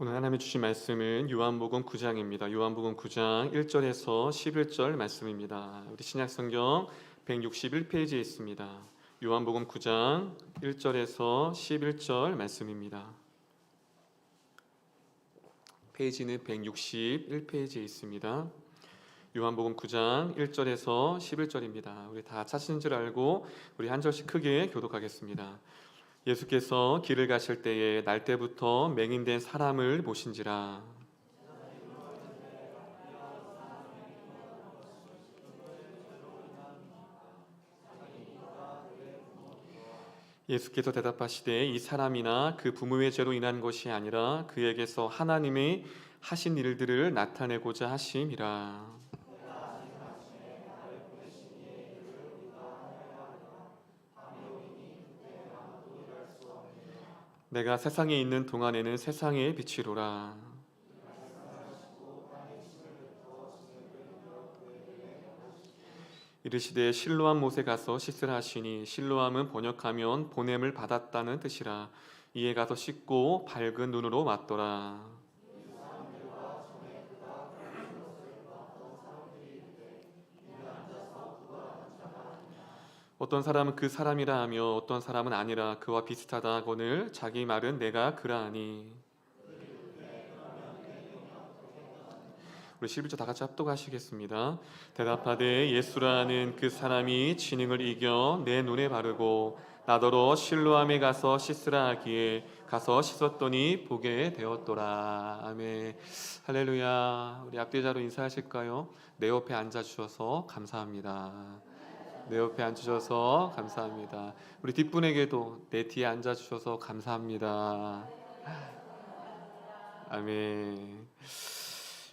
오늘 하나님이 주신 말씀은 요한복음 9장입니다. 요한복음 9장 1절에서 11절 말씀입니다. 우리 신약성경 161페이지에 있습니다. 요한복음 9장 1절에서 11절 말씀입니다. 페이지는 161페이지에 있습니다. 요한복음 9장 1절에서 11절입니다. 우리 다 찾으신 줄 알고 우리 한 절씩 크게 교독하겠습니다. 예수께서 길을 가실 때에 날 때부터 맹인된 사람을 보신지라. 예수께서 대답하시되 이 사람이나 그 부모의 죄로 인한 것이 아니라 그에게서 하나님이 하신 일들을 나타내고자 하심이라. 내가 세상에 있는 동안에는 세상의 빛이로라. 이르시되 실로암 못에 가서 씻으라 하시니 실로암은 번역하면 보냄을 받았다는 뜻이라. 이에 가서 씻고 밝은 눈으로 맞더라. 어떤 사람은 그 사람이라 하며 어떤 사람은 아니라 그와 비슷하다 하거늘 자기 말은 내가 그라하니. 우리 11절 다 같이 합독하시겠습니다. 대답하되 예수라는 그 사람이 지능을 이겨 내 눈에 바르고 나더러 실로암에 가서 씻으라 하기에 가서 씻었더니 보게 되었더라. 아멘. 할렐루야. 우리 앞뒤자로 인사하실까요? 내 옆에 앉아주셔서 감사합니다. 내 옆에 앉으셔서 감사합니다. 우리 뒷분에게도 내 뒤에 앉아주셔서 감사합니다. 아멘.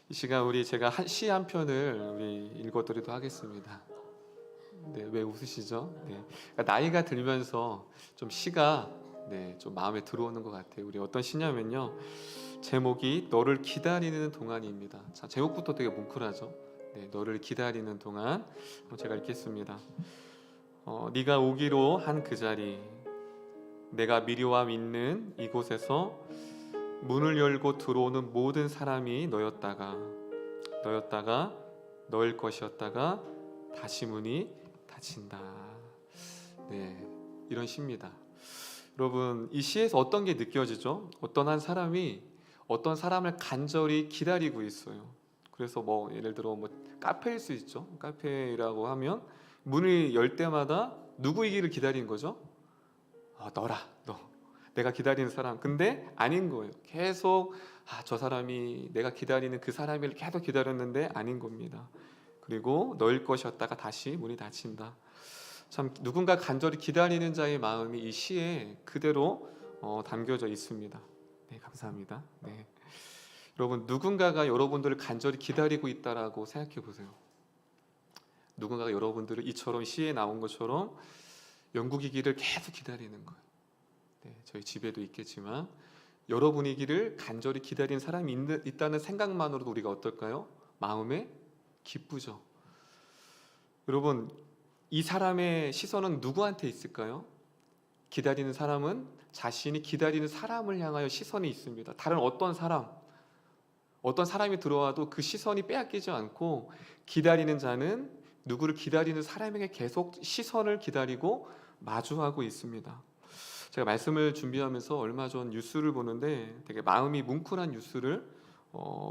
이 시간 우리 제가 시 한 편을 우리 읽어드리도록 하겠습니다. 네, 왜 웃으시죠? 네, 그러니까 나이가 들면서 좀 시가 좀 마음에 들어오는 것 같아요. 우리 어떤 시냐면요, 제목이 너를 기다리는 동안입니다. 자, 제목부터 되게 뭉클하죠. 네, 너를 기다리는 동안. 제가 읽겠습니다. 네가 오기로 한 그 자리, 내가 미리와 믿는 이곳에서 문을 열고 들어오는 모든 사람이 너였다가 너일 것이었다가 다시 문이 닫힌다. 네, 이런 시입니다. 여러분, 이 시에서 어떤 게 느껴지죠? 어떤 한 사람이 어떤 사람을 간절히 기다리고 있어요. 그래서 예를 들어 카페일 수 있죠. 카페라고 하면 문을 열 때마다 누구이기를 기다리는 거죠? 너라, 너. 내가 기다리는 사람. 근데 아닌 거예요. 계속 저 사람이 내가 기다리는 그 사람을 계속 기다렸는데 아닌 겁니다. 그리고 너일 것이었다가 다시 문이 닫힌다. 참 누군가 간절히 기다리는 자의 마음이 이 시에 그대로 담겨져 있습니다. 네, 감사합니다. 네. 여러분, 누군가가 여러분들을 간절히 기다리고 있다라고 생각해 보세요. 누군가가 여러분들을 이처럼 시에 나온 것처럼 영국이기를 계속 기다리는 거예요. 네, 저희 집에도 있겠지만 여러분이기를 간절히 기다리는 사람이 있다는 생각만으로도 우리가 어떨까요? 마음에 기쁘죠. 여러분, 이 사람의 시선은 누구한테 있을까요? 기다리는 사람은 자신이 기다리는 사람을 향하여 시선이 있습니다. 다른 어떤 사람이 들어와도 그 시선이 빼앗기지 않고 기다리는 자는 누구를 기다리는 사람에게 계속 시선을 기다리고 마주하고 있습니다. 제가 말씀을 준비하면서 얼마 전 뉴스를 보는데 되게 마음이 뭉클한 뉴스를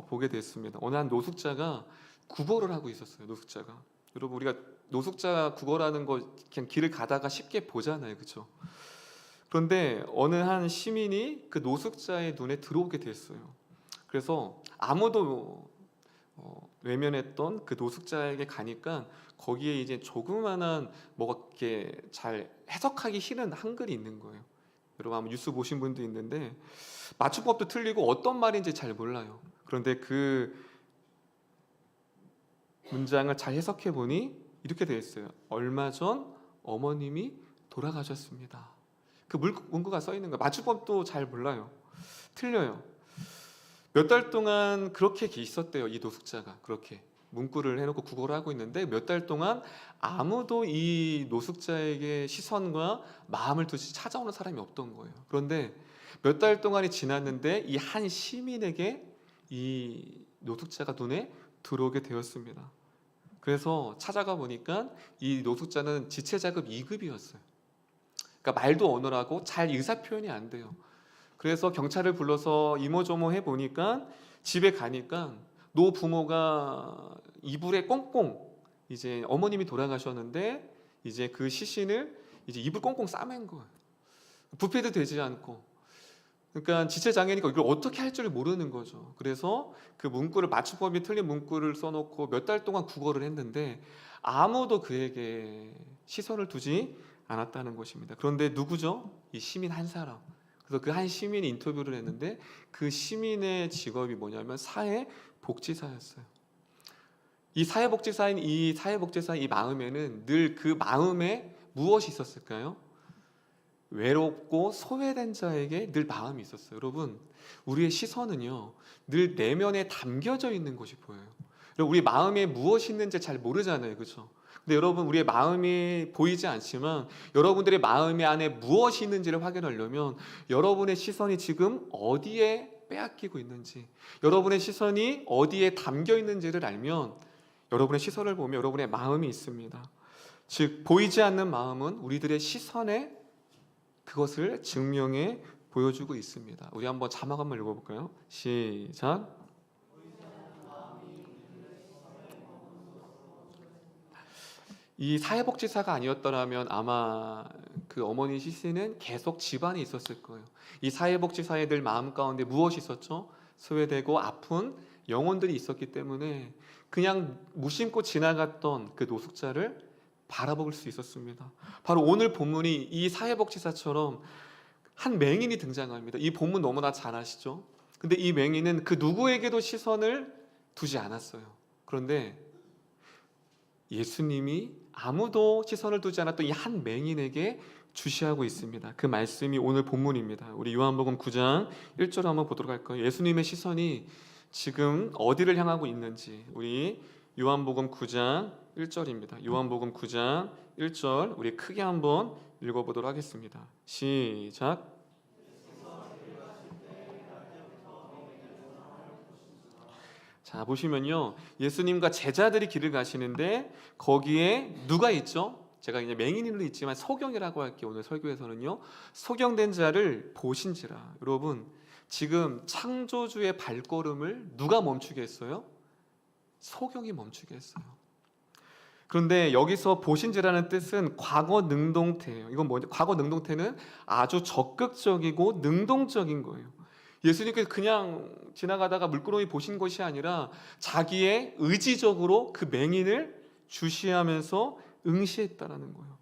보게 됐습니다. 어느 한 노숙자가 구걸을 하고 있었어요. 노숙자가. 여러분, 우리가 노숙자 구걸하는 거 그냥 길을 가다가 쉽게 보잖아요. 그렇죠? 그런데 어느 한 시민이 그 노숙자의 눈에 들어오게 됐어요. 그래서 아무도 외면했던 그 노숙자에게 가니까 거기에 이제 조그만한 뭐가 이렇게 잘 해석하기 싫은 한글이 있는 거예요. 여러분 아마 뉴스 보신 분도 있는데 맞춤법도 틀리고 어떤 말인지 잘 몰라요. 그런데 그 문장을 잘 해석해 보니 이렇게 되어 있어요. 얼마 전 어머님이 돌아가셨습니다. 그 문구가 써 있는 거예요. 맞춤법도 잘 몰라요. 틀려요. 몇 달 동안 그렇게 있었대요. 이 노숙자가 그렇게 문구를 해놓고 구걸을 하고 있는데 몇 달 동안 아무도 이 노숙자에게 시선과 마음을 두지 찾아오는 사람이 없던 거예요. 그런데 몇 달 동안이 지났는데 이 한 시민에게 이 노숙자가 눈에 들어오게 되었습니다. 그래서 찾아가 보니까 이 노숙자는 지체자급 2급이었어요. 그러니까 말도 어눌하고 잘 의사표현이 안 돼요. 그래서 경찰을 불러서 이모저모 해보니까 집에 가니까 노부모가 이불에 꽁꽁, 이제 어머님이 돌아가셨는데 이제 그 시신을 이제 이불 꽁꽁 싸맨 거예요. 부패도 되지 않고. 그러니까 지체장애니까 이걸 어떻게 할 줄 모르는 거죠. 그래서 그 문구를, 맞춤법이 틀린 문구를 써놓고 몇 달 동안 구걸을 했는데 아무도 그에게 시선을 두지 않았다는 것입니다. 그런데 누구죠? 이 시민 한 사람. 그래서 그 한 시민이 인터뷰를 했는데 그 시민의 직업이 뭐냐면 사회복지사였어요. 이 사회복지사인 이 마음에는 늘 그 마음에 무엇이 있었을까요? 외롭고 소외된 자에게 늘 마음이 있었어요. 여러분, 우리의 시선은요 늘 내면에 담겨져 있는 것이 보여요. 우리 마음에 무엇이 있는지 잘 모르잖아요, 그렇죠? 근데 여러분, 우리의 마음이 보이지 않지만 여러분들의 마음 안에 무엇이 있는지를 확인하려면 여러분의 시선이 지금 어디에 빼앗기고 있는지, 여러분의 시선이 어디에 담겨 있는지를 알면 여러분의 시선을 보면 여러분의 마음이 있습니다. 즉, 보이지 않는 마음은 우리들의 시선에 그것을 증명해 보여주고 있습니다. 우리 한번 자막 한번 읽어볼까요? 시작. 이 사회복지사가 아니었더라면 아마 그 어머니 시신은 계속 집안에 있었을 거예요. 이 사회복지사의 늘 마음 가운데 무엇이 있었죠? 소외되고 아픈 영혼들이 있었기 때문에 그냥 무심코 지나갔던 그 노숙자를 바라볼 수 있었습니다. 바로 오늘 본문이 이 사회복지사처럼 한 맹인이 등장합니다. 이 본문 너무나 잘 아시죠? 근데 이 맹인은 그 누구에게도 시선을 두지 않았어요. 그런데 예수님이 아무도 시선을 두지 않았던 이 한 맹인에게 주시하고 있습니다. 그 말씀이 오늘 본문입니다. 우리 요한복음 9장 1절 한번 보도록 할까요? 예수님의 시선이 지금 어디를 향하고 있는지, 우리 요한복음 9장 1절입니다. 요한복음 9장 1절 우리 크게 한번 읽어보도록 하겠습니다. 시작. 자, 보시면요, 예수님과 제자들이 길을 가시는데 거기에 누가 있죠? 제가 이제 맹인으로 있지만 소경이라고 할게요. 오늘 설교에서는요, 소경된 자를 보신지라. 여러분, 지금 창조주의 발걸음을 누가 멈추게 했어요? 소경이 멈추게 했어요. 그런데 여기서 보신지라는 뜻은 과거 능동태예요. 이건 뭐죠? 과거 능동태는 아주 적극적이고 능동적인 거예요. 예수님께서 그냥 지나가다가 물끄러미 보신 것이 아니라 자기의 의지적으로 그 맹인을 주시하면서 응시했다라는 거예요.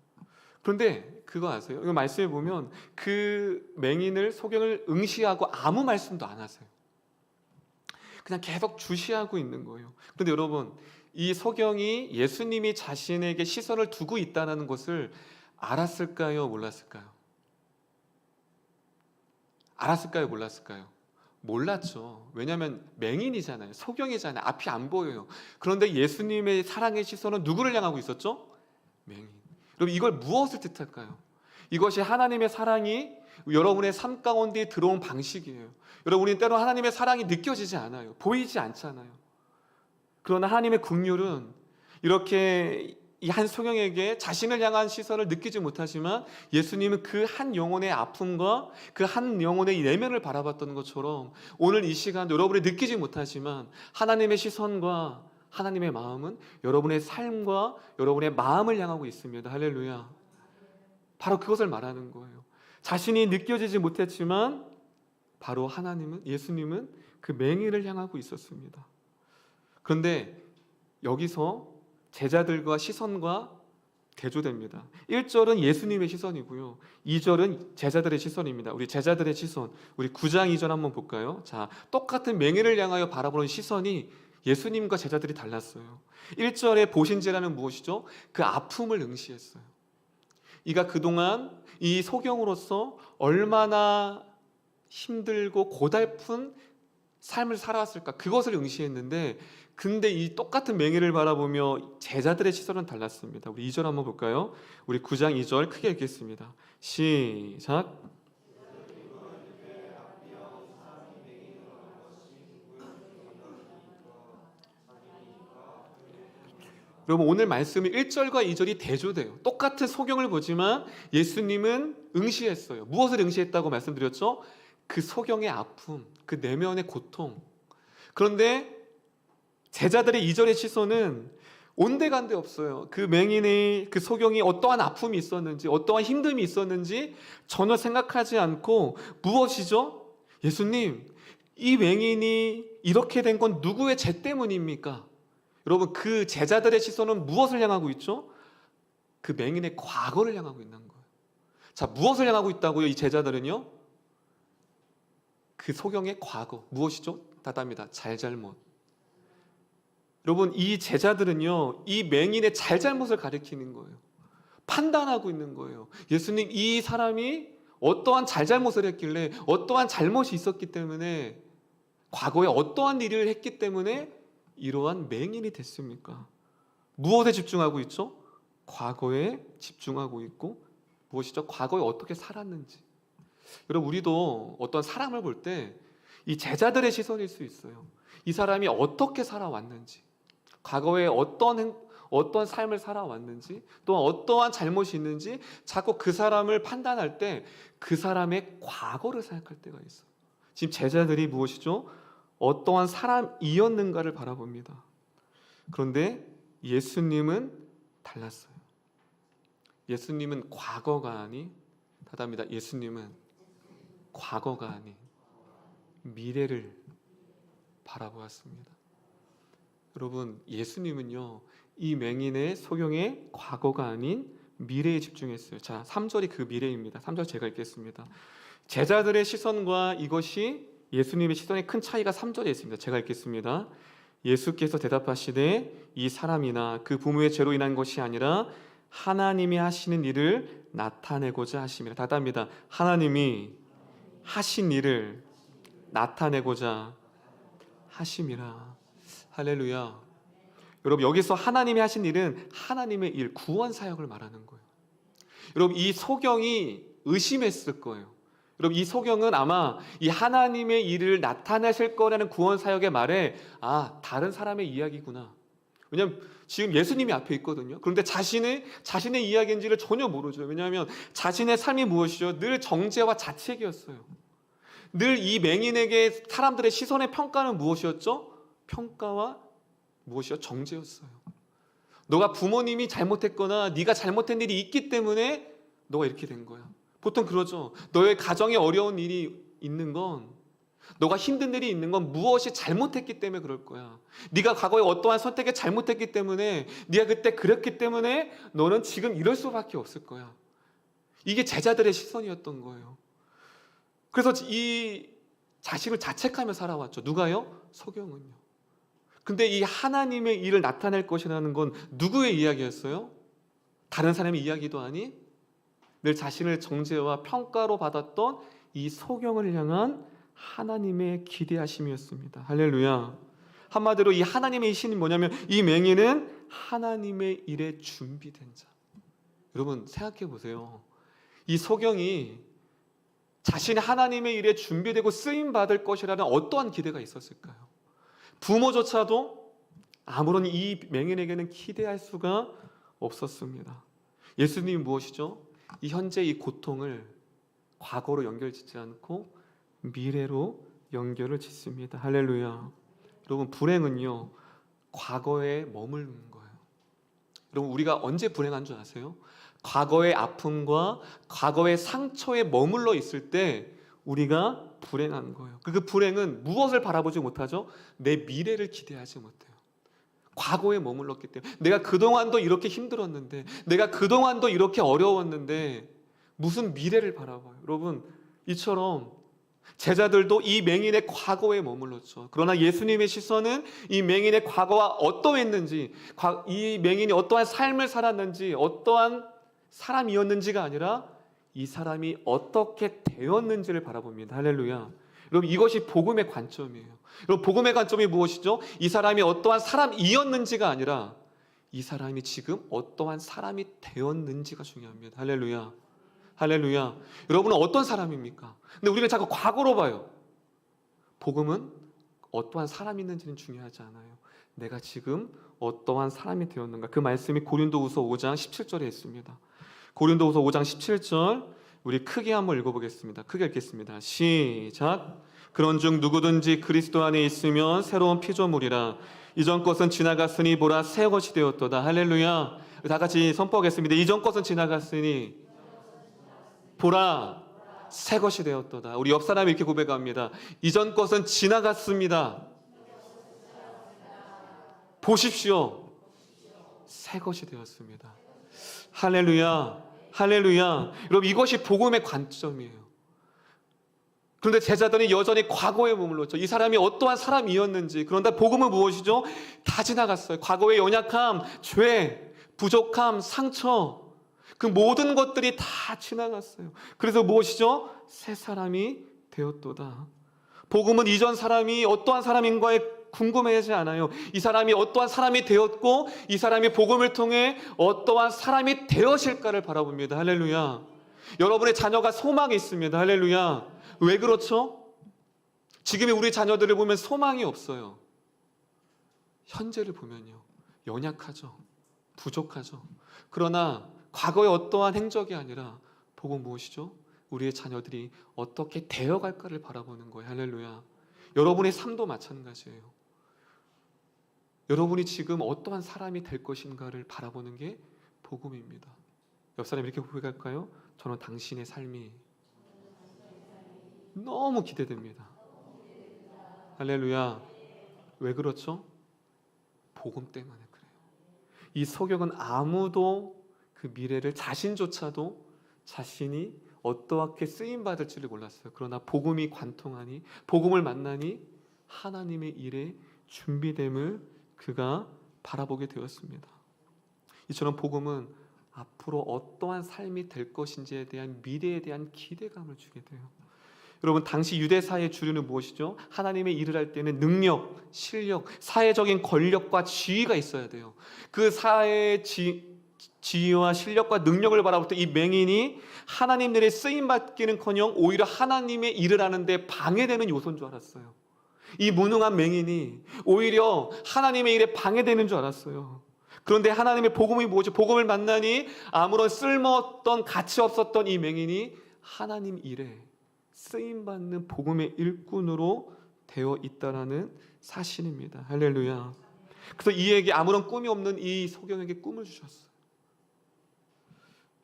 그런데 그거 아세요? 이 말씀에 보면 그 맹인을, 소경을 응시하고 아무 말씀도 안 하세요. 그냥 계속 주시하고 있는 거예요. 그런데 여러분, 이 소경이 예수님이 자신에게 시선을 두고 있다는 것을 알았을까요? 몰랐을까요? 알았을까요? 몰랐을까요? 몰랐죠. 왜냐하면 맹인이잖아요. 소경이잖아요. 앞이 안 보여요. 그런데 예수님의 사랑의 시선은 누구를 향하고 있었죠? 맹인. 여러분, 이걸 무엇을 뜻할까요? 이것이 하나님의 사랑이 여러분의 삶 가운데 들어온 방식이에요. 여러분, 우리는 때로 하나님의 사랑이 느껴지지 않아요. 보이지 않잖아요. 그러나 하나님의 긍휼은 이렇게 이 한 소경에게 자신을 향한 시선을 느끼지 못하지만 예수님은 그 한 영혼의 아픔과 그 한 영혼의 내면을 바라봤던 것처럼 오늘 이 시간 여러분이 느끼지 못하지만 하나님의 시선과 하나님의 마음은 여러분의 삶과 여러분의 마음을 향하고 있습니다. 할렐루야. 바로 그것을 말하는 거예요. 자신이 느껴지지 못했지만 바로 하나님은, 예수님은 그 맹인을 향하고 있었습니다. 그런데 여기서 제자들과 시선과 대조됩니다. 1절은 예수님의 시선이고요, 2절은 제자들의 시선입니다. 우리 제자들의 시선, 우리 9장 2절 한번 볼까요? 자, 똑같은 맹인을 향하여 바라보는 시선이 예수님과 제자들이 달랐어요. 1절에 보신지라는 무엇이죠? 그 아픔을 응시했어요. 이가 그동안 이 소경으로서 얼마나 힘들고 고달픈 삶을 살아왔을까, 그것을 응시했는데, 근데 이 똑같은 맹인을 바라보며 제자들의 시선은 달랐습니다. 우리 2절 한번 볼까요? 우리 9장 2절 크게 읽겠습니다. 시작. 여러분 오늘 말씀이 1절과 2절이 대조돼요. 똑같은 소경을 보지만 예수님은 응시했어요. 무엇을 응시했다고 말씀드렸죠? 그 소경의 아픔, 그 내면의 고통. 그런데 제자들의 2절의 시선은 온데간데 없어요. 그 맹인의 그 소경이 어떠한 아픔이 있었는지, 어떠한 힘듦이 있었는지 전혀 생각하지 않고 무엇이죠? 예수님, 이 맹인이 이렇게 된 건 누구의 죄 때문입니까? 여러분, 그 제자들의 시선은 무엇을 향하고 있죠? 그 맹인의 과거를 향하고 있는 거예요. 자, 무엇을 향하고 있다고요? 이 제자들은요? 그 소경의 과거. 무엇이죠? 답답합니다. 잘잘못. 여러분, 이 제자들은요, 이 맹인의 잘잘못을 가리키는 거예요. 판단하고 있는 거예요. 예수님, 이 사람이 어떠한 잘잘못을 했길래, 어떠한 잘못이 있었기 때문에, 과거에 어떠한 일을 했기 때문에 이러한 맹인이 됐습니까? 무엇에 집중하고 있죠? 과거에 집중하고 있고, 무엇이죠? 과거에 어떻게 살았는지. 여러분, 우리도 어떤 사람을 볼 때 이 제자들의 시선일 수 있어요. 이 사람이 어떻게 살아왔는지, 과거에 어떤 삶을 살아왔는지, 또 어떠한 잘못이 있는지 자꾸 그 사람을 판단할 때 그 사람의 과거를 생각할 때가 있어요. 지금 제자들이 무엇이죠? 어떠한 사람이었는가를 바라봅니다. 그런데 예수님은 달랐어요. 예수님은 과거가 아닌, 답답합니다. 예수님은 과거가 아닌 미래를 바라보았습니다. 여러분, 예수님은요, 이 맹인의 소경의 과거가 아닌 미래에 집중했어요. 자, 3절이 그 미래입니다. 3절 제가 읽겠습니다. 제자들의 시선과 이것이 예수님의 시선의 큰 차이가 3절에 있습니다. 제가 읽겠습니다. 예수께서 대답하시되 이 사람이나 그 부모의 죄로 인한 것이 아니라 하나님이 하시는 일을 나타내고자 하심이라. 답답합니다. 하나님이 하신 일을 나타내고자 하심이라. 할렐루야. 여러분, 여기서 하나님이 하신 일은 하나님의 일, 구원 사역을 말하는 거예요. 여러분, 이 소경이 의심했을 거예요. 여러분, 이 소경은 아마 이 하나님의 일을 나타내실 거라는 구원 사역의 말에 다른 사람의 이야기구나. 왜냐하면 지금 예수님이 앞에 있거든요. 그런데 자신의 이야기인지를 전혀 모르죠. 왜냐하면 자신의 삶이 무엇이죠? 늘 정죄와 자책이었어요. 늘 이 맹인에게 사람들의 시선의 평가는 무엇이었죠? 평가와 무엇이요? 정죄였어요. 너가 부모님이 잘못했거나 네가 잘못한 일이 있기 때문에 너가 이렇게 된 거야. 보통 그러죠. 너의 가정에 어려운 일이 있는 건, 너가 힘든 일이 있는 건 무엇이 잘못했기 때문에 그럴 거야. 네가 과거에 어떠한 선택을 잘못했기 때문에, 네가 그때 그랬기 때문에 너는 지금 이럴 수밖에 없을 거야. 이게 제자들의 시선이었던 거예요. 그래서 이 자식을 자책하며 살아왔죠. 누가요? 소경은요. 근데 이 하나님의 일을 나타낼 것이라는 건 누구의 이야기였어요? 다른 사람의 이야기도 아닌 늘 자신을 정죄와 평가로 받았던 이 소경을 향한 하나님의 기대하심이었습니다. 할렐루야. 한마디로 이 하나님의 신이 뭐냐면 이 맹인은 하나님의 일에 준비된 자. 여러분 생각해 보세요. 이 소경이 자신이 하나님의 일에 준비되고 쓰임받을 것이라는 어떠한 기대가 있었을까요? 부모조차도 아무런 이 맹인에게는 기대할 수가 없었습니다. 예수님이 무엇이죠? 이 현재 이 고통을 과거로 연결짓지 않고 미래로 연결을 짓습니다. 할렐루야. 여러분, 불행은요 과거에 머무르는 거예요. 여러분, 우리가 언제 불행한 줄 아세요? 과거의 아픔과 과거의 상처에 머물러 있을 때 우리가 불행한 거예요. 그 불행은 무엇을 바라보지 못하죠? 내 미래를 기대하지 못해요. 과거에 머물렀기 때문에 내가 그동안도 이렇게 힘들었는데, 내가 그동안도 이렇게 어려웠는데 무슨 미래를 바라봐요. 여러분, 이처럼 제자들도 이 맹인의 과거에 머물렀죠. 그러나 예수님의 시선은 이 맹인의 과거가 어떠했는지, 이 맹인이 어떠한 삶을 살았는지, 어떠한 사람이었는지가 아니라 이 사람이 어떻게 되었는지를 바라봅니다. 할렐루야. 여러분, 이것이 복음의 관점이에요. 여러분, 복음의 관점이 무엇이죠? 이 사람이 어떠한 사람이었는지가 아니라 이 사람이 지금 어떠한 사람이 되었는지가 중요합니다. 할렐루야. 할렐루야. 여러분은 어떤 사람입니까? 근데 우리는 자꾸 과거로 봐요. 복음은 어떠한 사람이 있는지는 중요하지 않아요. 내가 지금 어떠한 사람이 되었는가. 그 말씀이 고린도후서 5장 17절에 있습니다. 고린도후서 5장 17절 우리 크게 한번 읽어보겠습니다. 크게 읽겠습니다. 시작. 그런즉 누구든지 그리스도 안에 있으면 새로운 피조물이라. 이전 것은 지나갔으니 보라 새 것이 되었도다. 할렐루야. 다 같이 선포하겠습니다. 이전 것은 지나갔으니 보라 새 것이 되었도다. 우리 옆 사람이 이렇게 고백합니다. 이전 것은 지나갔습니다. 보십시오. 새 것이 되었습니다. 할렐루야. 할렐루야. 여러분, 이것이 복음의 관점이에요. 그런데 제자들이 여전히 과거에 머물렀죠. 이 사람이 어떠한 사람이었는지. 그런데 복음은 무엇이죠? 다 지나갔어요. 과거의 연약함, 죄, 부족함, 상처, 그 모든 것들이 다 지나갔어요. 그래서 무엇이죠? 새 사람이 되었도다. 복음은 이전 사람이 어떠한 사람인가에 궁금해하지 않아요. 이 사람이 어떠한 사람이 되었고 이 사람이 복음을 통해 어떠한 사람이 되어질까를 바라봅니다. 할렐루야. 여러분의 자녀가 소망이 있습니다. 할렐루야. 왜 그렇죠? 지금의 우리 자녀들을 보면 소망이 없어요. 현재를 보면요, 연약하죠. 부족하죠. 그러나 과거의 어떠한 행적이 아니라 복음 무엇이죠? 우리의 자녀들이 어떻게 되어갈까를 바라보는 거예요. 할렐루야. 여러분의 삶도 마찬가지예요. 여러분이 지금 어떠한 사람이 될 것인가를 바라보는 게 복음입니다. 옆 사람 이렇게 고백할까요? 저는 당신의 삶이 너무 기대됩니다. 할렐루야. 왜 그렇죠? 복음 때문에 그래요. 이 서경은 아무도 그 미래를 자신조차도 자신이 어떻게 쓰임받을지를 몰랐어요. 그러나 복음이 관통하니, 복음을 만나니 하나님의 일에 준비됨을 그가 바라보게 되었습니다. 이처럼 복음은 앞으로 어떠한 삶이 될 것인지에 대한 미래에 대한 기대감을 주게 돼요. 여러분, 당시 유대사의 주류는 무엇이죠? 하나님의 일을 할 때는 능력, 실력, 사회적인 권력과 지위가 있어야 돼요. 그 사회의 지위와 실력과 능력을 바라볼 때 이 맹인이 하나님 일에 쓰임받기는커녕 오히려 하나님의 일을 하는데 방해되는 요소인 줄 알았어요. 이 무능한 맹인이 오히려 하나님의 일에 방해되는 줄 알았어요. 그런데 하나님의 복음이 무엇이? 복음을 만나니 아무런 쓸모없던 가치 없었던 이 맹인이 하나님 일에 쓰임받는 복음의 일꾼으로 되어 있다라는 사실입니다. 할렐루야. 그래서 이에게 아무런 꿈이 없는 이 소경에게 꿈을 주셨어요.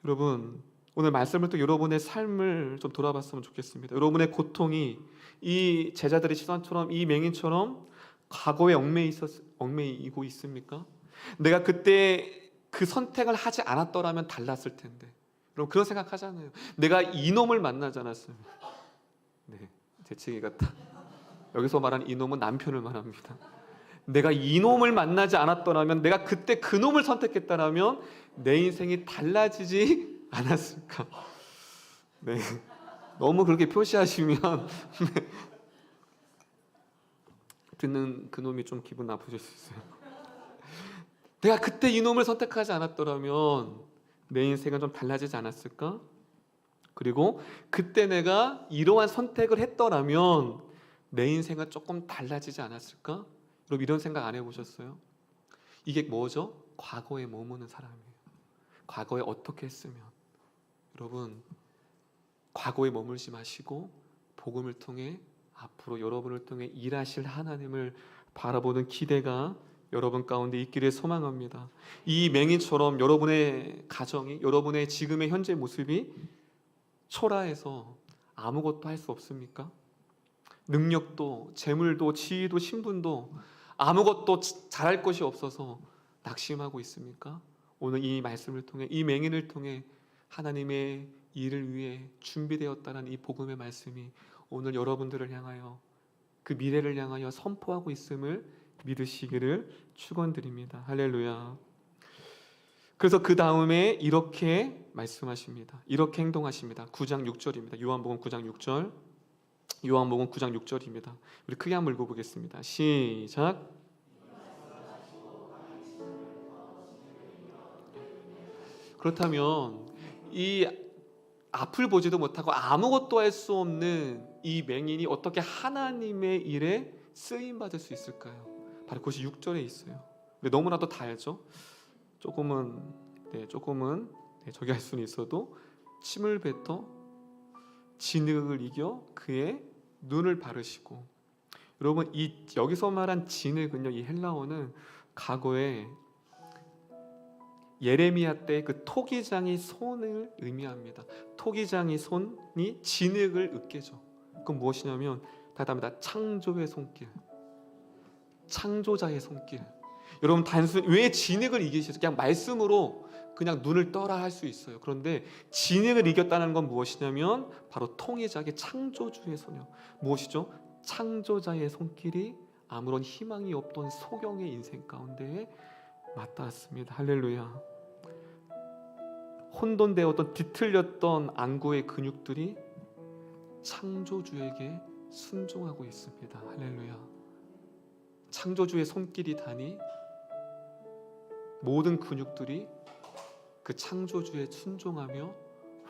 여러분, 오늘 말씀을 또 여러분의 삶을 좀 돌아봤으면 좋겠습니다. 여러분의 고통이 이 제자들의 시선처럼 이 맹인처럼 과거에 얽매이고 있습니까? 내가 그때 그 선택을 하지 않았더라면 달랐을 텐데. 여러분, 그런 생각하잖아요. 내가 이놈을 만나지 않았으면. 네, 재채기 같다. 여기서 말하는 이놈은 남편을 말합니다. 내가 이놈을 만나지 않았더라면, 내가 그때 그놈을 선택했다라면 내 인생이 달라지지 않았을까. 네, 너무 그렇게 표시하시면 네, 듣는 그놈이 좀 기분 나쁘실 수 있어요. 내가 그때 이놈을 선택하지 않았더라면 내 인생은 좀 달라지지 않았을까? 그리고 그때 내가 이러한 선택을 했더라면 내 인생은 조금 달라지지 않았을까? 여러분, 이런 생각 안 해보셨어요? 이게 뭐죠? 과거에 머무는 사람이에요. 과거에 어떻게 했으면. 여러분, 과거에 머물지 마시고 복음을 통해 앞으로 여러분을 통해 일하실 하나님을 바라보는 기대가 여러분 가운데 있기를 소망합니다. 이 맹인처럼 여러분의 가정이, 여러분의 지금의 현재 모습이 초라해서 아무것도 할 수 없습니까? 능력도, 재물도, 지위도, 신분도 아무것도 잘할 것이 없어서 낙심하고 있습니까? 오늘 이 말씀을 통해, 이 맹인을 통해 하나님의 일을 위해 준비되었다는 이 복음의 말씀이 오늘 여러분들을 향하여, 그 미래를 향하여 선포하고 있음을 믿으시기를 축원드립니다. 할렐루야. 그래서 그 다음에 이렇게 말씀하십니다. 이렇게 행동하십니다. 9장 6절입니다. 요한복음 9장 6절. 요한복음 9장 6절입니다. 우리 크게 한번 읽어보겠습니다. 시작. 그렇다면 이 앞을 보지도 못하고 아무것도 할 수 없는 이 맹인이 어떻게 하나님의 일에 쓰임받을 수 있을까요? 바로 그것이 6절에 있어요. 근데 너무나도 다 알죠. 조금은 저기 할 수는 있어도 침을 뱉어 진흙을 이겨 그의 눈을 바르시고. 여러분, 이 여기서 말한 진흙은요, 이 헬라어는 과거에 예레미야 때 그 토기장이 손을 의미합니다. 토기장이 손이 진흙을 으깨죠. 그건 무엇이냐면 다 답니다. 창조의 손길, 창조자의 손길. 여러분, 단순 왜 진흙을 이기시죠? 그냥 말씀으로 그냥 눈을 떠라 할 수 있어요. 그런데 진흙을 이겼다는 건 무엇이냐면 바로 통일자의 창조주의 손이요. 무엇이죠? 창조자의 손길이 아무런 희망이 없던 소경의 인생 가운데에 맞닿았습니다. 할렐루야. 혼돈되었던 뒤틀렸던 안구의 근육들이 창조주에게 순종하고 있습니다. 할렐루야. 창조주의 손길이 닿으니 모든 근육들이 그 창조주에 순종하며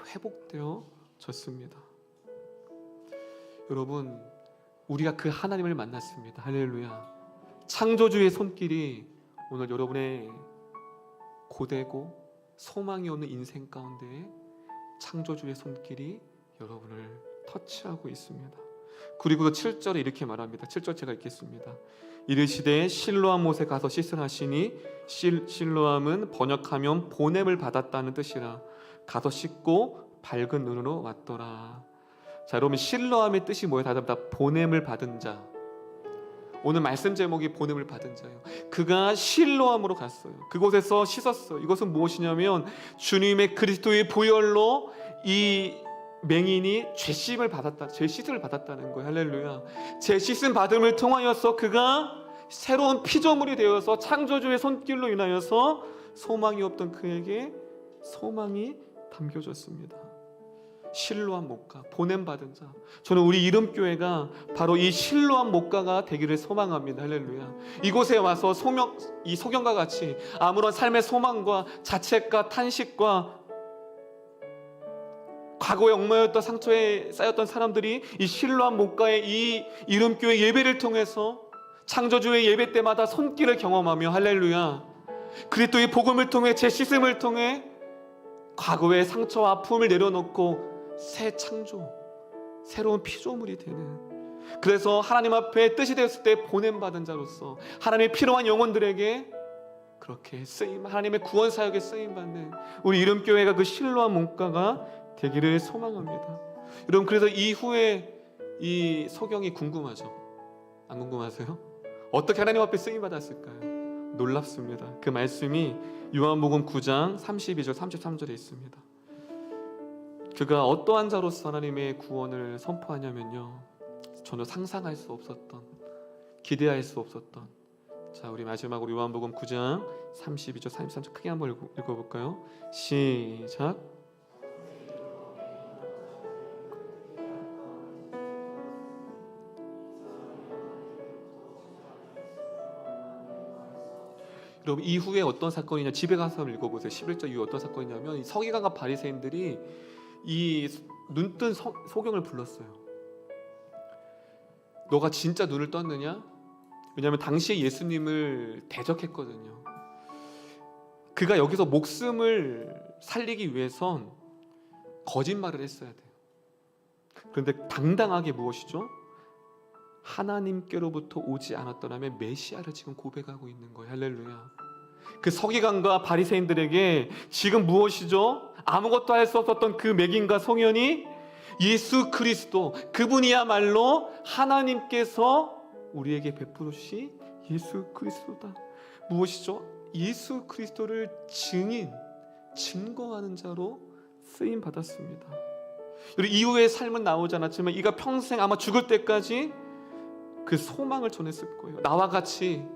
회복되어졌습니다. 여러분, 우리가 그 하나님을 만났습니다. 할렐루야. 창조주의 손길이 오늘 여러분의 고되고 소망이 없는 인생 가운데 창조주의 손길이 여러분을 터치하고 있습니다. 그리고 7절에 이렇게 말합니다. 7절 제가 읽겠습니다. 이르시되 실로암 못에 가서 씻으라 하시니 실로암은 번역하면 보냄을 받았다는 뜻이라. 가서 씻고 밝은 눈으로 왔더라. 자, 여러분, 실로암의 뜻이 뭐예요? 다 보냄을 받은 자. 오늘 말씀 제목이 보냄을 받은 자예요. 그가 실로암으로 갔어요. 그곳에서 씻었어요. 이것은 무엇이냐면 주님의 그리스도의 보혈로 이 맹인이 죄심을 받았다, 죄씻음을 받았다는 거예요. 할렐루야. 죄씻음 받음을 통하여서 그가 새로운 피조물이 되어서 창조주의 손길로 인하여서 소망이 없던 그에게 소망이 담겨졌습니다. 실로암 목가, 보냄받은 자. 저는 우리 이름교회가 바로 이 실로암 목가가 되기를 소망합니다. 할렐루야. 이곳에 와서 이 소경과 같이 아무런 삶의 소망과 자책과 탄식과 과거에 얽매였던 상처에 쌓였던 사람들이 이 실로암 목가의 이 이름교회 예배를 통해서 창조주의 예배 때마다 손길을 경험하며, 할렐루야, 그리스도의 복음을 통해 제 씻음을 통해 과거의 상처와 아픔을 내려놓고 새 창조, 새로운 피조물이 되는, 그래서 하나님 앞에 뜻이 되었을 때 보냄받은 자로서 하나님의 필요한 영혼들에게 그렇게 쓰임, 하나님의 구원 사역에 쓰임받는 우리 이름교회가 그 실로암 목가가 되기를 소망합니다. 여러분, 그래서 이후에 이 소경이 궁금하죠? 안 궁금하세요? 어떻게 하나님 앞에 쓰임받았을까요? 놀랍습니다. 그 말씀이 요한복음 9장 32절 33절에 있습니다. 그가 어떠한 자로서 하나님의 구원을 선포하냐면요, 전혀 상상할 수 없었던, 기대할 수 없었던, 자, 우리 마지막으로 요한복음 9장 32절 33절 크게 한번 읽어볼까요? 시작. 여러분, 이후에 어떤 사건이냐, 집에 가서 한번 읽어보세요. 11절 이후에 어떤 사건이냐면 이 서기관과 바리새인들이 이 눈뜬 소경을 불렀어요. 너가 진짜 눈을 떴느냐? 왜냐하면 당시에 예수님을 대적했거든요. 그가 여기서 목숨을 살리기 위해선 거짓말을 했어야 돼요. 그런데 당당하게 무엇이죠? 하나님께로부터 오지 않았더라면 메시아를 지금 고백하고 있는 거예요. 할렐루야. 그 서기관과 바리새인들에게 지금 무엇이죠? 아무것도 할 수 없었던 그 맹인과 소년이 예수 그리스도, 그분이야말로 하나님께서 우리에게 베푸시 예수 그리스도다. 무엇이죠? 예수 그리스도를 증거하는 자로 쓰임 받았습니다. 이후의 삶은 나오지 않았지만 이가 평생 아마 죽을 때까지 그 소망을 전했을 거예요. 나와 같이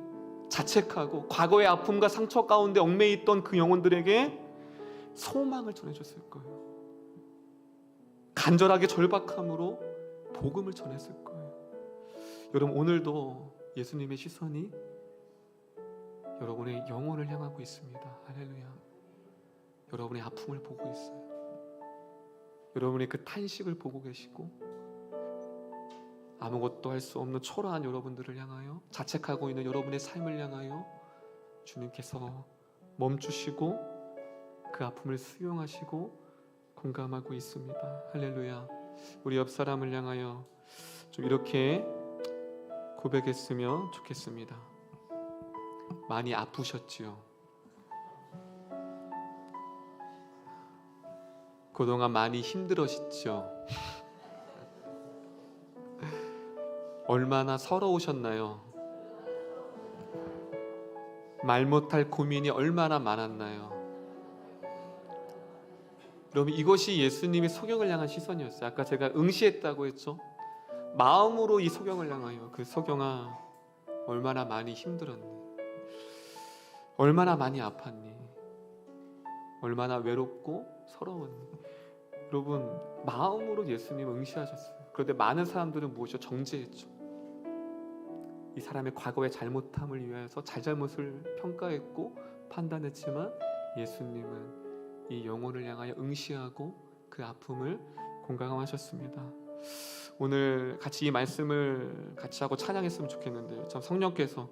자책하고 과거의 아픔과 상처 가운데 얽매여 있던 그 영혼들에게 소망을 전해줬을 거예요. 간절하게 절박함으로 복음을 전했을 거예요. 여러분, 오늘도 예수님의 시선이 여러분의 영혼을 향하고 있습니다. 할렐루야. 여러분의 아픔을 보고 있어요. 여러분의 그 탄식을 보고 계시고 아무것도 할 수 없는 초라한 여러분들을 향하여, 자책하고 있는 여러분의 삶을 향하여 주님께서 멈추시고 그 아픔을 수용하시고 공감하고 있습니다. 할렐루야. 우리 옆 사람을 향하여 좀 이렇게 고백했으면 좋겠습니다. 많이 아프셨지요. 그동안 많이 힘들으셨죠. 얼마나 서러우셨나요? 말 못할 고민이 얼마나 많았나요? 여러분, 이것이 예수님의 소경을 향한 시선이었어요. 아까 제가 응시했다고 했죠. 마음으로 이 소경을 향하여, 그 소경아 얼마나 많이 힘들었니? 얼마나 많이 아팠니? 얼마나 외롭고 서러웠니? 여러분, 마음으로 예수님 응시하셨어요. 그런데 많은 사람들은 무엇이죠? 정죄했죠. 이 사람의 과거의 잘못함을 위해서 잘잘못을 평가했고 판단했지만, 예수님은 이 영혼을 향하여 응시하고 그 아픔을 공감하셨습니다. 오늘 같이 이 말씀을 같이 하고 찬양했으면 좋겠는데요. 참 성령께서